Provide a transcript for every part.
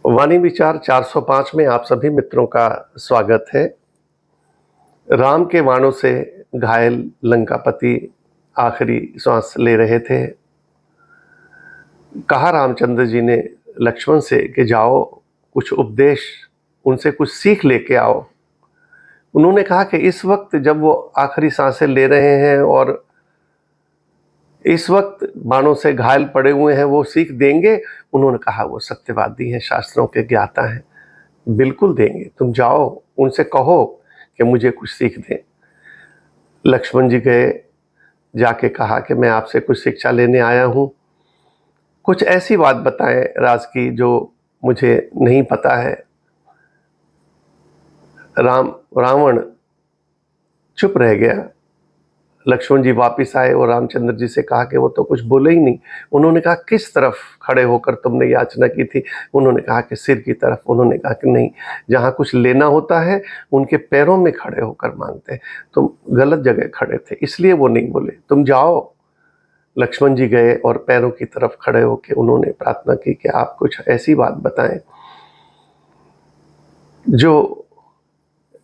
वाणी विचार 405 में आप सभी मित्रों का स्वागत है। राम के बाणों से घायल लंकापति आखिरी श्वास ले रहे थे। कहा रामचंद्र जी ने लक्ष्मण से कि जाओ कुछ उपदेश, उनसे कुछ सीख लेके आओ। उन्होंने कहा कि इस वक्त जब वो आखिरी सांसें ले रहे हैं और इस वक्त बाणों से घायल पड़े हुए हैं, वो सीख देंगे? उन्होंने कहा वो सत्यवादी हैं, शास्त्रों के ज्ञाता हैं, बिल्कुल देंगे। तुम जाओ उनसे कहो कि मुझे कुछ सीख दें। लक्ष्मण जी गए, जाके कहा कि मैं आपसे कुछ शिक्षा लेने आया हूँ, कुछ ऐसी बात बताएं राज की जो मुझे नहीं पता है। रावण चुप रह गया। लक्ष्मण जी वापिस आए और रामचंद्र जी से कहा कि वो तो कुछ बोले ही नहीं। उन्होंने कहा किस तरफ खड़े होकर तुमने याचना की थी? उन्होंने कहा कि सिर की तरफ। उन्होंने कहा कि नहीं, जहाँ कुछ लेना होता है उनके पैरों में खड़े होकर मांगते हैं, तुम गलत जगह खड़े थे इसलिए वो नहीं बोले, तुम जाओ। लक्ष्मण जी गए और पैरों की तरफ खड़े होकर उन्होंने प्रार्थना की कि आप कुछ ऐसी बात बताएं जो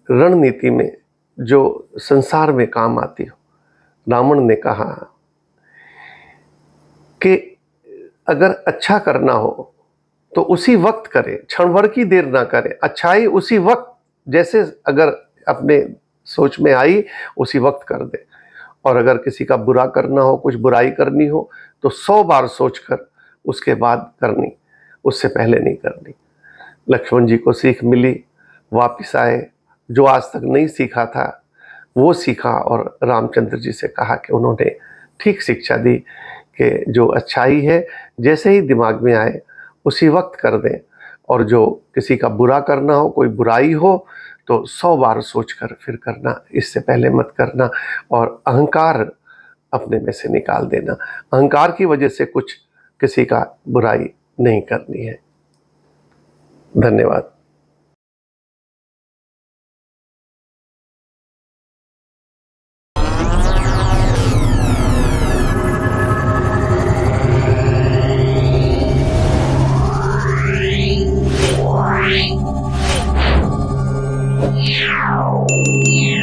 रणनीति में, जो संसार में काम आती हो। रावण ने कहा कि अगर अच्छा करना हो तो उसी वक्त करे, क्षण भर की देर ना करे। अच्छाई उसी वक्त, जैसे अगर अपने सोच में आई उसी वक्त कर दे। और अगर किसी का बुरा करना हो, कुछ बुराई करनी हो तो 100 बार सोचकर उसके बाद करनी, उससे पहले नहीं करनी। लक्ष्मण जी को सीख मिली, वापिस आए, जो आज तक नहीं सीखा था वो सीखा और रामचंद्र जी से कहा कि उन्होंने ठीक शिक्षा दी कि जो अच्छाई है जैसे ही दिमाग में आए उसी वक्त कर दें, और जो किसी का बुरा करना हो, कोई बुराई हो तो 100 बार सोचकर फिर करना, इससे पहले मत करना। और अहंकार अपने में से निकाल देना, अहंकार की वजह से कुछ किसी का बुराई नहीं करनी है। धन्यवाद।